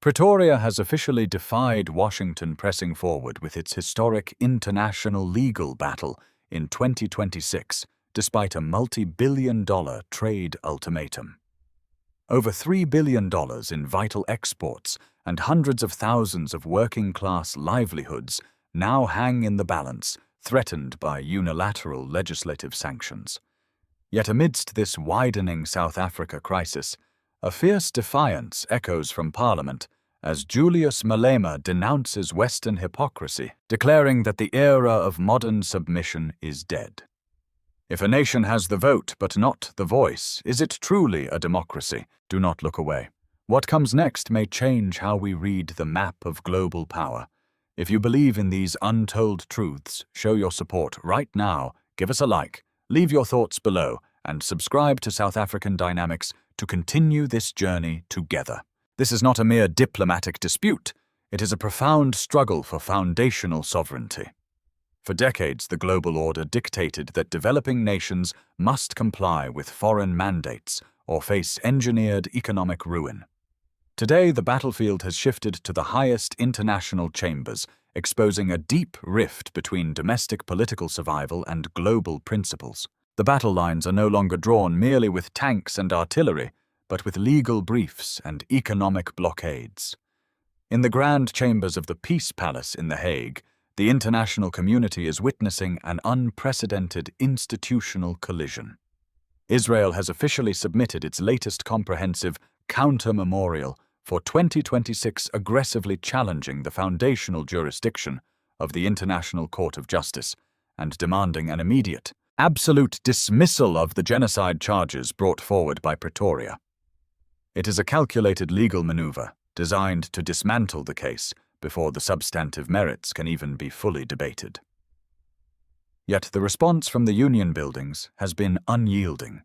Pretoria has officially defied Washington pressing forward with its historic international legal battle in 2026, despite a multi-billion-dollar trade ultimatum. Over $3 billion in vital exports and hundreds of thousands of working-class livelihoods now hang in the balance, threatened by unilateral legislative sanctions. Yet amidst this widening South Africa crisis, a fierce defiance echoes from Parliament as Julius Malema denounces Western hypocrisy, declaring that the era of modern submission is dead. If a nation has the vote but not the voice, is it truly a democracy? Do not look away. What comes next may change how we read the map of global power. If you believe in these untold truths, show your support right now, give us a like, leave your thoughts below, and subscribe to South African Dynamics to continue this journey together. This is not a mere diplomatic dispute. It is a profound struggle for foundational sovereignty. For decades, the global order dictated that developing nations must comply with foreign mandates or face engineered economic ruin. Today, the battlefield has shifted to the highest international chambers, exposing a deep rift between domestic political survival and global principles. The battle lines are no longer drawn merely with tanks and artillery, but with legal briefs and economic blockades. In the grand chambers of the Peace Palace in The Hague, the international community is witnessing an unprecedented institutional collision. Israel has officially submitted its latest comprehensive counter-memorial for 2026, aggressively challenging the foundational jurisdiction of the International Court of Justice and demanding an immediate, absolute dismissal of the genocide charges brought forward by Pretoria. It is a calculated legal maneuver designed to dismantle the case before the substantive merits can even be fully debated. Yet the response from the union buildings has been unyielding.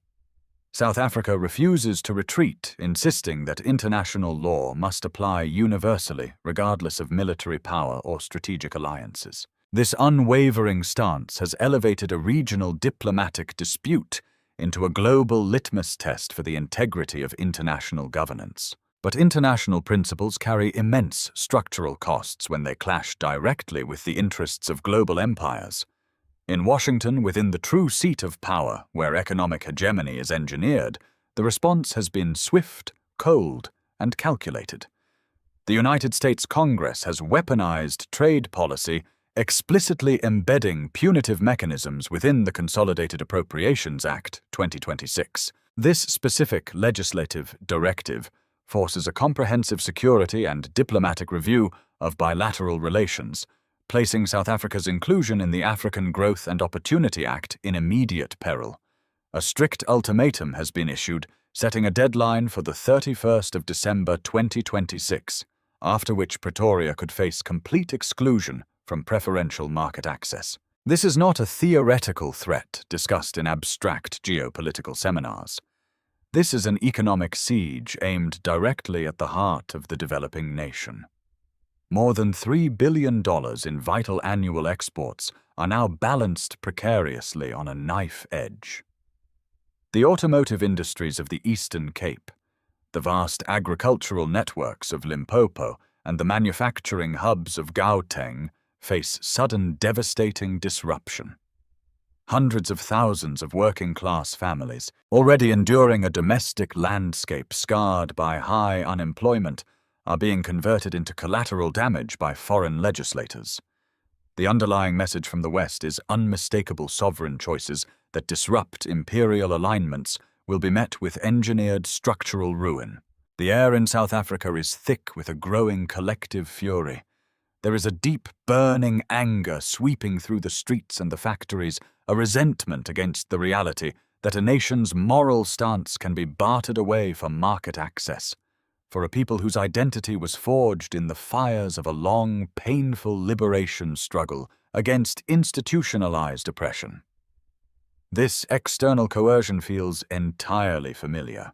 South Africa refuses to retreat, insisting that international law must apply universally, regardless of military power or strategic alliances. This unwavering stance has elevated a regional diplomatic dispute into a global litmus test for the integrity of international governance. But international principles carry immense structural costs when they clash directly with the interests of global empires. In Washington, within the true seat of power, where economic hegemony is engineered, the response has been swift, cold, and calculated. The United States Congress has weaponized trade policy, explicitly embedding punitive mechanisms within the Consolidated Appropriations Act 2026. This specific legislative directive forces a comprehensive security and diplomatic review of bilateral relations, placing South Africa's inclusion in the African Growth and Opportunity Act in immediate peril. A strict ultimatum has been issued, setting a deadline for the 31st of December 2026, after which Pretoria could face complete exclusion from preferential market access. This is not a theoretical threat discussed in abstract geopolitical seminars. This is an economic siege aimed directly at the heart of the developing nation. More than $3 billion in vital annual exports are now balanced precariously on a knife edge. The automotive industries of the Eastern Cape, the vast agricultural networks of Limpopo, and the manufacturing hubs of Gauteng face sudden devastating disruption. Hundreds of thousands of working-class families, already enduring a domestic landscape scarred by high unemployment, are being converted into collateral damage by foreign legislators. The underlying message from the West is unmistakable sovereign choices that disrupt imperial alignments will be met with engineered structural ruin. The air in South Africa is thick with a growing collective fury. There is a deep, burning anger sweeping through the streets and the factories, a resentment against the reality that a nation's moral stance can be bartered away for market access. For a people whose identity was forged in the fires of a long, painful liberation struggle against institutionalized oppression. This external coercion feels entirely familiar.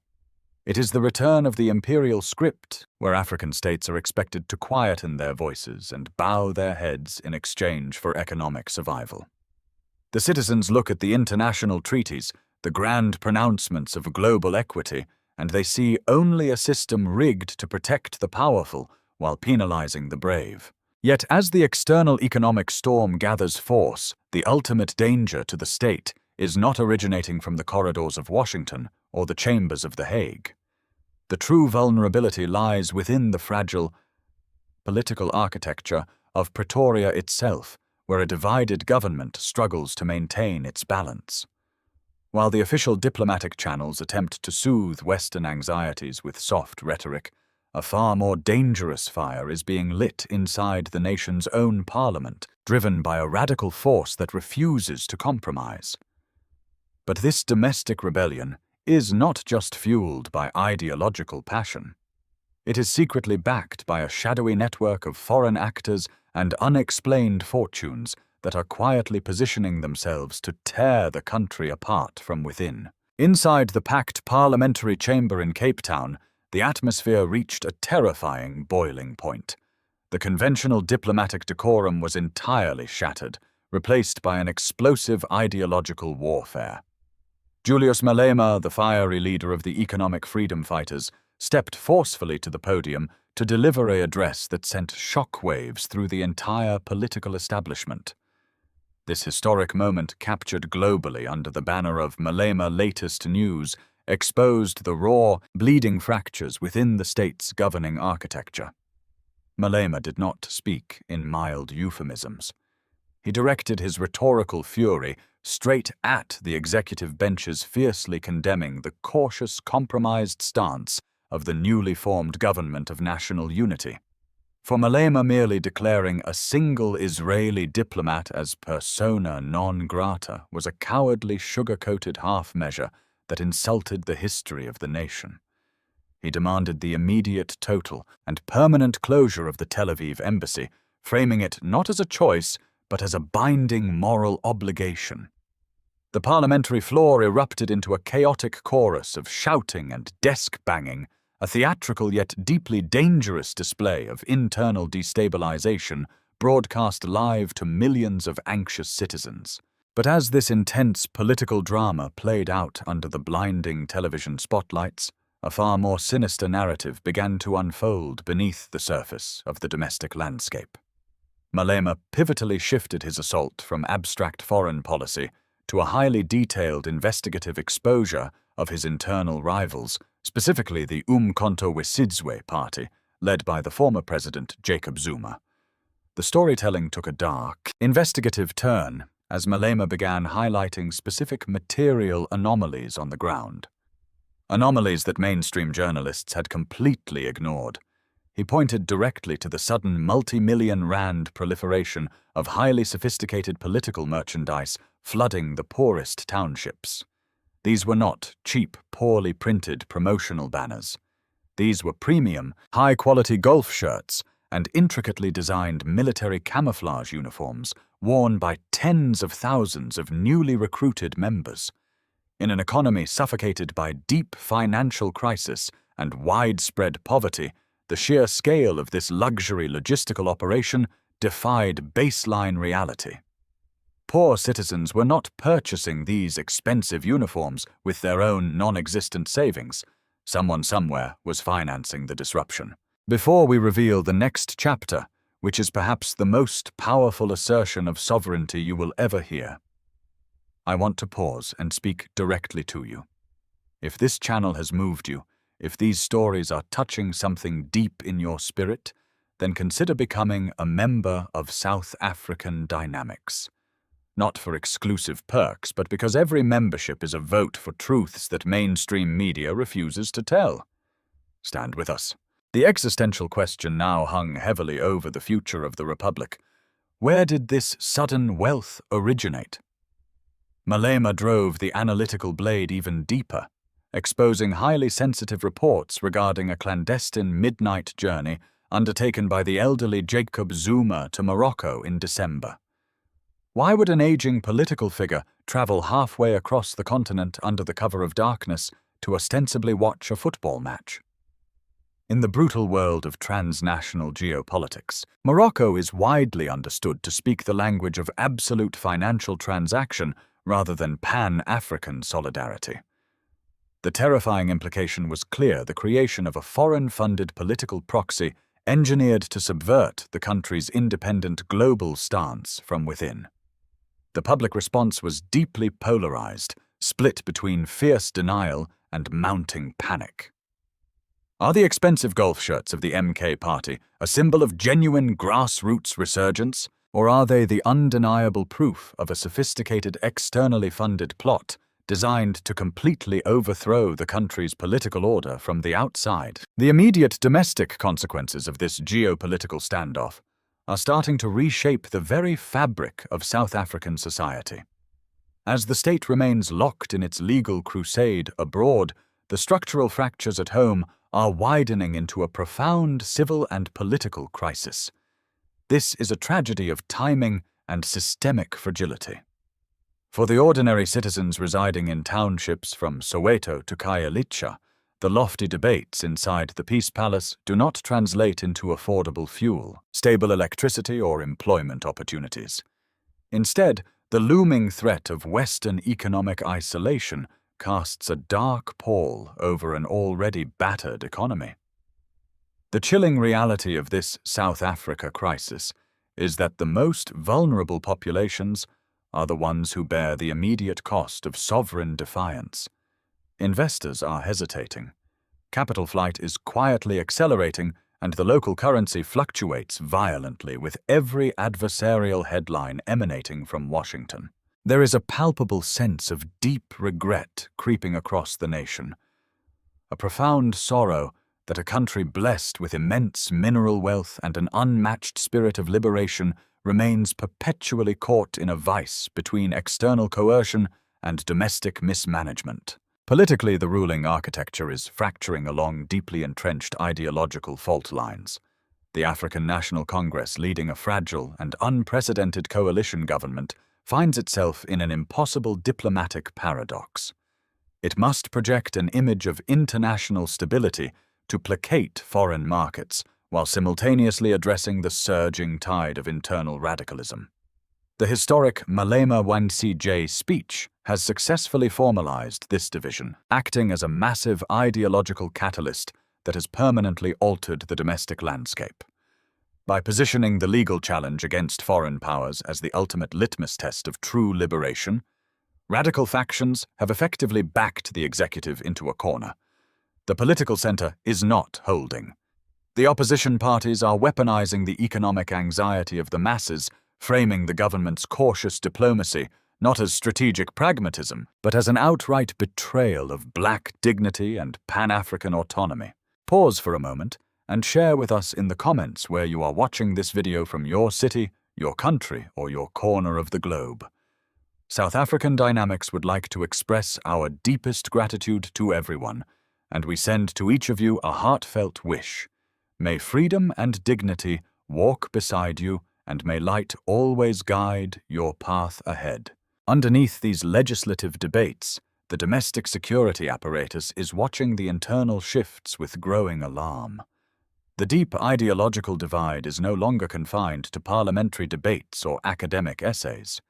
It is the return of the imperial script, where African states are expected to quieten their voices and bow their heads in exchange for economic survival. The citizens look at the international treaties, the grand pronouncements of global equity, and they see only a system rigged to protect the powerful while penalizing the brave. Yet as the external economic storm gathers force, the ultimate danger to the state is not originating from the corridors of Washington or the chambers of The Hague. The true vulnerability lies within the fragile political architecture of Pretoria itself, where a divided government struggles to maintain its balance. While the official diplomatic channels attempt to soothe Western anxieties with soft rhetoric, a far more dangerous fire is being lit inside the nation's own parliament, driven by a radical force that refuses to compromise. But this domestic rebellion is not just fueled by ideological passion. It is secretly backed by a shadowy network of foreign actors and unexplained fortunes that are quietly positioning themselves to tear the country apart from within. Inside the packed parliamentary chamber in Cape Town, the atmosphere reached a terrifying boiling point. The conventional diplomatic decorum was entirely shattered, replaced by an explosive ideological warfare. Julius Malema, the fiery leader of the economic freedom fighters, stepped forcefully to the podium to deliver an address that sent shockwaves through the entire political establishment. This historic moment, captured globally under the banner of Malema Latest News, exposed the raw, bleeding fractures within the state's governing architecture. Malema did not speak in mild euphemisms. He directed his rhetorical fury straight at the executive benches, fiercely condemning the cautious, compromised stance of the newly formed government of national unity. For Malema, merely declaring a single Israeli diplomat as persona non grata was a cowardly, sugar-coated half-measure that insulted the history of the nation. He demanded the immediate, total, and permanent closure of the Tel Aviv embassy, framing it not as a choice, but as a binding moral obligation. The parliamentary floor erupted into a chaotic chorus of shouting and desk-banging, a theatrical yet deeply dangerous display of internal destabilization broadcast live to millions of anxious citizens. But as this intense political drama played out under the blinding television spotlights, a far more sinister narrative began to unfold beneath the surface of the domestic landscape. Malema pivotally shifted his assault from abstract foreign policy to a highly detailed investigative exposure of his internal rivals, specifically the Umkhonto we Sizwe party, led by the former president Jacob Zuma. The storytelling took a dark, investigative turn as Malema began highlighting specific material anomalies on the ground. Anomalies that mainstream journalists had completely ignored. He pointed directly to the sudden multi-million rand proliferation of highly sophisticated political merchandise flooding the poorest townships. These were not cheap, poorly printed promotional banners. These were premium, high-quality golf shirts and intricately designed military camouflage uniforms worn by tens of thousands of newly recruited members. In an economy suffocated by deep financial crisis and widespread poverty, the sheer scale of this luxury logistical operation defied baseline reality. Poor citizens were not purchasing these expensive uniforms with their own non-existent savings. Someone somewhere was financing the disruption. Before we reveal the next chapter, which is perhaps the most powerful assertion of sovereignty you will ever hear, I want to pause and speak directly to you. If this channel has moved you, if these stories are touching something deep in your spirit, then consider becoming a member of South African Dynamics. Not for exclusive perks, but because every membership is a vote for truths that mainstream media refuses to tell. Stand with us. The existential question now hung heavily over the future of the Republic. Where did this sudden wealth originate? Malema drove the analytical blade even deeper, exposing highly sensitive reports regarding a clandestine midnight journey undertaken by the elderly Jacob Zuma to Morocco in December. Why would an aging political figure travel halfway across the continent under the cover of darkness to ostensibly watch a football match? In the brutal world of transnational geopolitics, Morocco is widely understood to speak the language of absolute financial transaction rather than Pan-African solidarity. The terrifying implication was clear: the creation of a foreign-funded political proxy engineered to subvert the country's independent global stance from within. The public response was deeply polarized, split between fierce denial and mounting panic. Are the expensive golf shirts of the MK party a symbol of genuine grassroots resurgence, or are they the undeniable proof of a sophisticated externally funded plot designed to completely overthrow the country's political order from the outside? The immediate domestic consequences of this geopolitical standoff are starting to reshape the very fabric of South African society. As the state remains locked in its legal crusade abroad, the structural fractures at home are widening into a profound civil and political crisis. This is a tragedy of timing and systemic fragility. For the ordinary citizens residing in townships from Soweto to Khayelitsha, the lofty debates inside the Peace Palace do not translate into affordable fuel, stable electricity, or employment opportunities. Instead, the looming threat of Western economic isolation casts a dark pall over an already battered economy. The chilling reality of this South Africa crisis is that the most vulnerable populations are the ones who bear the immediate cost of sovereign defiance. Investors are hesitating. Capital flight is quietly accelerating, and the local currency fluctuates violently with every adversarial headline emanating from Washington. There is a palpable sense of deep regret creeping across the nation, a profound sorrow that a country blessed with immense mineral wealth and an unmatched spirit of liberation remains perpetually caught in a vice between external coercion and domestic mismanagement. Politically, the ruling architecture is fracturing along deeply entrenched ideological fault lines. The African National Congress, leading a fragile and unprecedented coalition government, finds itself in an impossible diplomatic paradox. It must project an image of international stability to placate foreign markets, while simultaneously addressing the surging tide of internal radicalism. The historic Malema ICJ speech has successfully formalized this division, acting as a massive ideological catalyst that has permanently altered the domestic landscape. By positioning the legal challenge against foreign powers as the ultimate litmus test of true liberation, radical factions have effectively backed the executive into a corner. The political center is not holding. The opposition parties are weaponizing the economic anxiety of the masses, framing the government's cautious diplomacy not as strategic pragmatism, but as an outright betrayal of black dignity and Pan-African autonomy. Pause for a moment and share with us in the comments where you are watching this video from your city, your country, or your corner of the globe. South African Dynamics would like to express our deepest gratitude to everyone, and we send to each of you a heartfelt wish. May freedom and dignity walk beside you, and may light always guide your path ahead. Underneath these legislative debates, the domestic security apparatus is watching the internal shifts with growing alarm. The deep ideological divide is no longer confined to parliamentary debates or academic essays.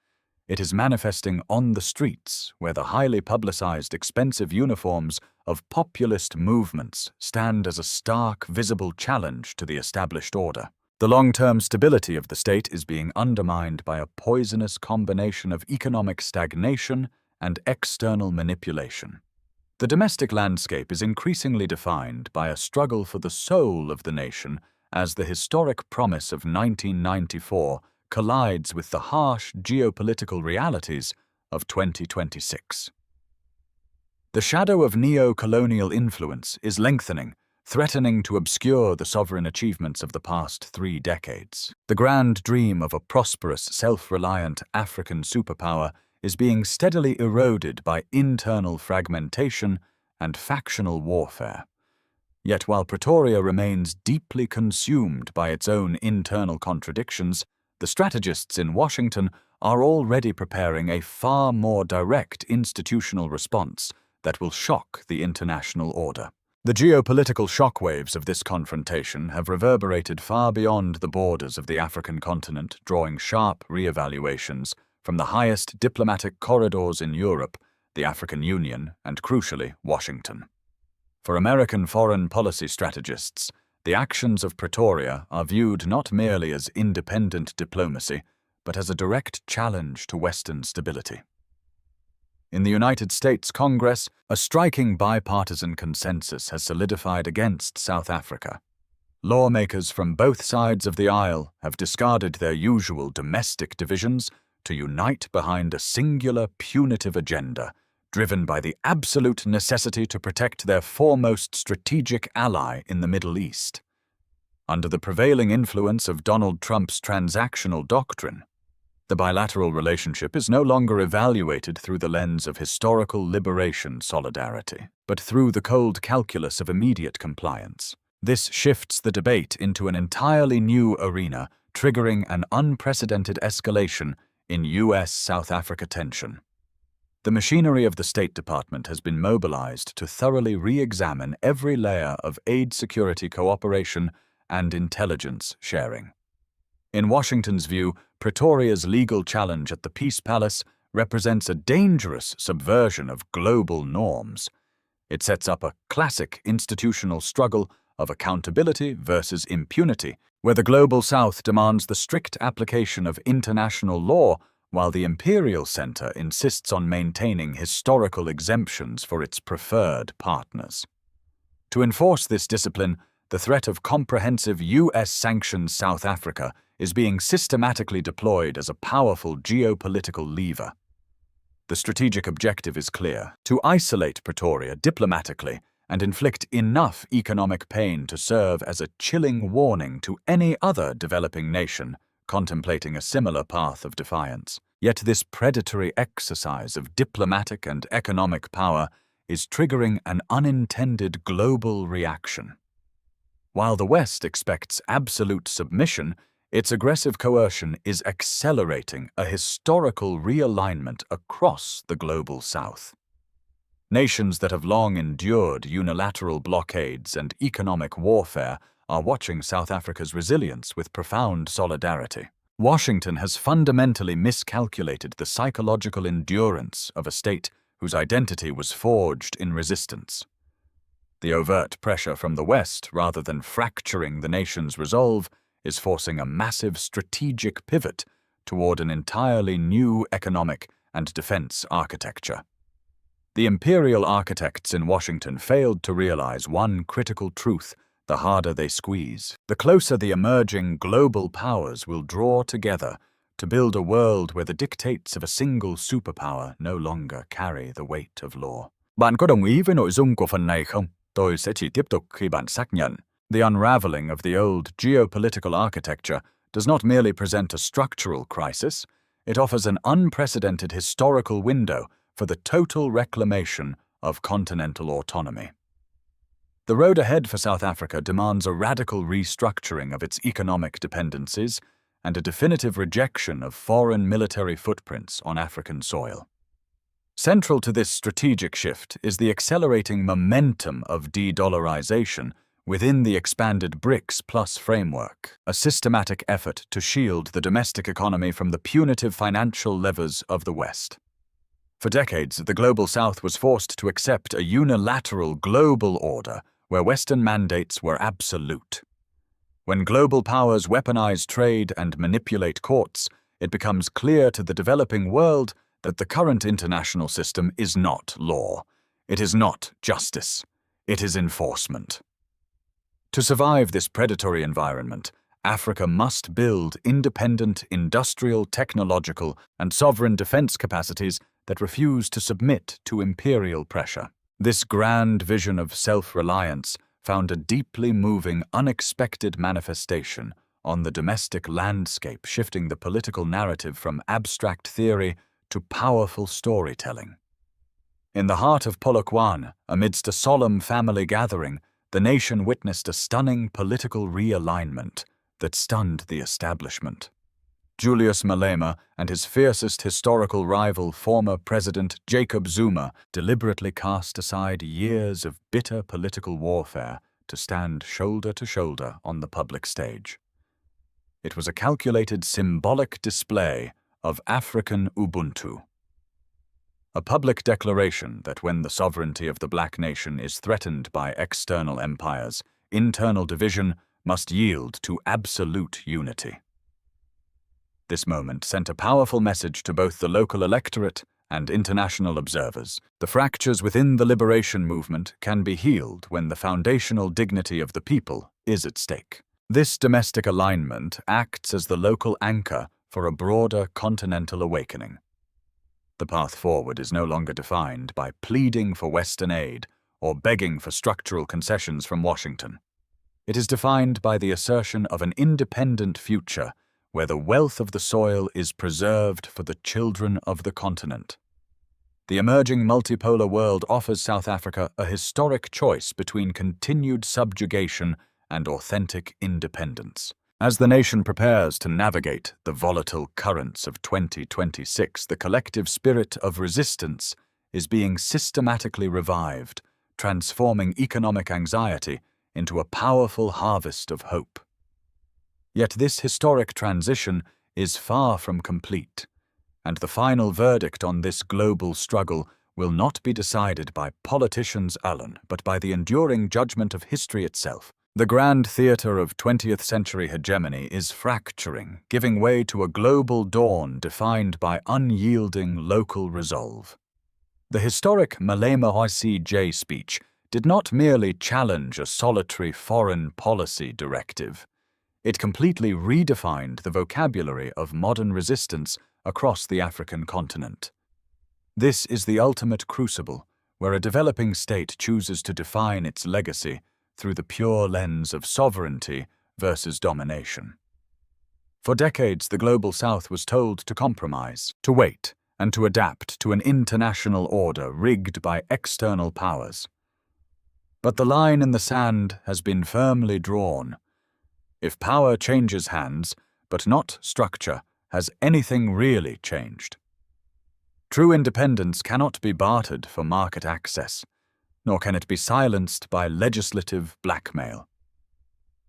It is manifesting on the streets, where the highly publicized expensive uniforms of populist movements stand as a stark, visible challenge to the established order. The long-term stability of the state is being undermined by a poisonous combination of economic stagnation and external manipulation. The domestic landscape is increasingly defined by a struggle for the soul of the nation as the historic promise of 1994 collides with the harsh geopolitical realities of 2026. The shadow of neo-colonial influence is lengthening, threatening to obscure the sovereign achievements of the past 3 decades. The grand dream of a prosperous, self-reliant African superpower is being steadily eroded by internal fragmentation and factional warfare. Yet while Pretoria remains deeply consumed by its own internal contradictions, the strategists in Washington are already preparing a far more direct institutional response that will shock the international order. The geopolitical shockwaves of this confrontation have reverberated far beyond the borders of the African continent, drawing sharp re-evaluations from the highest diplomatic corridors in Europe. the African Union, and crucially, Washington. For American foreign policy strategists, the actions of Pretoria are viewed not merely as independent diplomacy, but as a direct challenge to Western stability. In the United States Congress, a striking bipartisan consensus has solidified against South Africa. Lawmakers from both sides of the aisle have discarded their usual domestic divisions to unite behind a singular punitive agenda, driven by the absolute necessity to protect their foremost strategic ally in the Middle East. Under the prevailing influence of Donald Trump's transactional doctrine, the bilateral relationship is no longer evaluated through the lens of historical liberation solidarity, but through the cold calculus of immediate compliance. This shifts the debate into an entirely new arena, triggering an unprecedented escalation in U.S.-South Africa tension. The machinery of the State Department has been mobilized to thoroughly re-examine every layer of aid security cooperation and intelligence sharing. In Washington's view, Pretoria's legal challenge at the Peace Palace represents a dangerous subversion of global norms. It sets up a classic institutional struggle of accountability versus impunity, where the Global South demands the strict application of international law, while the Imperial Center insists on maintaining historical exemptions for its preferred partners. To enforce this discipline, the threat of comprehensive U.S. sanctions South Africa is being systematically deployed as a powerful geopolitical lever. The strategic objective is clear: to isolate Pretoria diplomatically and inflict enough economic pain to serve as a chilling warning to any other developing nation contemplating a similar path of defiance. Yet this predatory exercise of diplomatic and economic power is triggering an unintended global reaction. While the West expects absolute submission, its aggressive coercion is accelerating a historical realignment across the Global South. Nations that have long endured unilateral blockades and economic warfare are watching South Africa's resilience with profound solidarity. Washington has fundamentally miscalculated the psychological endurance of a state whose identity was forged in resistance. The overt pressure from the West, rather than fracturing the nation's resolve, is forcing a massive strategic pivot toward an entirely new economic and defense architecture. The imperial architects in Washington failed to realize one critical truth: the harder they squeeze, the closer the emerging global powers will draw together to build a world where the dictates of a single superpower no longer carry the weight of law. Bạn có đồng ý với nội dung của phần này không? Tôi sẽ chỉ tiếp tục khi bạn xác nhận. The unraveling of the old geopolitical architecture does not merely present a structural crisis, it offers an unprecedented historical window for the total reclamation of continental autonomy. The road ahead for South Africa demands a radical restructuring of its economic dependencies and a definitive rejection of foreign military footprints on African soil. Central to this strategic shift is the accelerating momentum of de-dollarization within the expanded BRICS Plus framework, a systematic effort to shield the domestic economy from the punitive financial levers of the West. For decades, the Global South was forced to accept a unilateral global order where Western mandates were absolute. When global powers weaponize trade and manipulate courts, it becomes clear to the developing world that the current international system is not law. It is not justice. It is enforcement. To survive this predatory environment, Africa must build independent industrial, technological, and sovereign defense capacities that refuse to submit to imperial pressure. This grand vision of self-reliance found a deeply moving, unexpected manifestation on the domestic landscape, shifting the political narrative from abstract theory to powerful storytelling. In the heart of Polokwane, amidst a solemn family gathering, the nation witnessed a stunning political realignment that stunned the establishment. Julius Malema and his fiercest historical rival, former President Jacob Zuma, deliberately cast aside years of bitter political warfare to stand shoulder to shoulder on the public stage. It was a calculated symbolic display of African Ubuntu. a public declaration that when the sovereignty of the black nation is threatened by external empires, internal division must yield to absolute unity. This moment sent a powerful message to both the local electorate and international observers. The fractures within the liberation movement can be healed when the foundational dignity of the people is at stake. This domestic alignment acts as the local anchor for a broader continental awakening. The path forward is no longer defined by pleading for Western aid or begging for structural concessions from Washington. It is defined by the assertion of an independent future where the wealth of the soil is preserved for the children of the continent. The emerging multipolar world offers South Africa a historic choice between continued subjugation and authentic independence. As the nation prepares to navigate the volatile currents of 2026, the collective spirit of resistance is being systematically revived, transforming economic anxiety into a powerful harvest of hope. Yet this historic transition is far from complete, and the final verdict on this global struggle will not be decided by politicians alone, but by the enduring judgment of history itself. The grand theatre of 20th century hegemony is fracturing, giving way to a global dawn defined by unyielding local resolve. The historic Malema ICJ speech did not merely challenge a solitary foreign policy directive. It completely redefined the vocabulary of modern resistance across the African continent. This is the ultimate crucible, where a developing state chooses to define its legacy through the pure lens of sovereignty versus domination. For decades, the Global South was told to compromise, to wait, and to adapt to an international order rigged by external powers. But the line in the sand has been firmly drawn. If power changes hands, but not structure, has anything really changed? True independence cannot be bartered for market access, nor can it be silenced by legislative blackmail.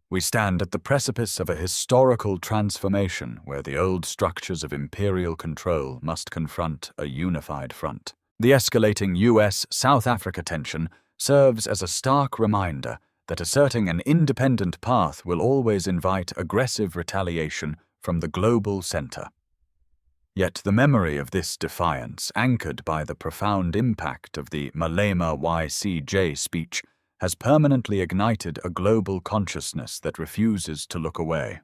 We stand at the precipice of a historical transformation where the old structures of imperial control must confront a unified front. The escalating US-South Africa tension serves as a stark reminder that asserting an independent path will always invite aggressive retaliation from the global center. Yet the memory of this defiance, anchored by the profound impact of the Malema ICJ speech, has permanently ignited a global consciousness that refuses to look away.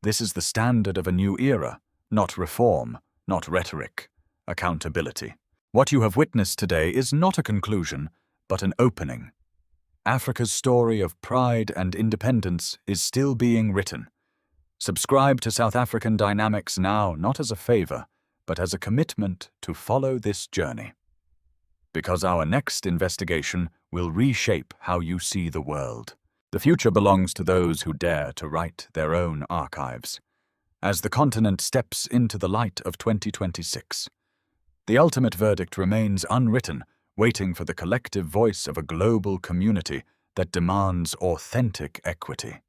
This is the standard of a new era, not reform, not rhetoric, accountability. What you have witnessed today is not a conclusion, but an opening. Africa's story of pride and independence is still being written. Subscribe to South African Dynamics now, not as a favor, but as a commitment to follow this journey. Because our next investigation will reshape how you see the world. The future belongs to those who dare to write their own archives. As the continent steps into the light of 2026, the ultimate verdict remains unwritten, waiting for the collective voice of a global community that demands authentic equity.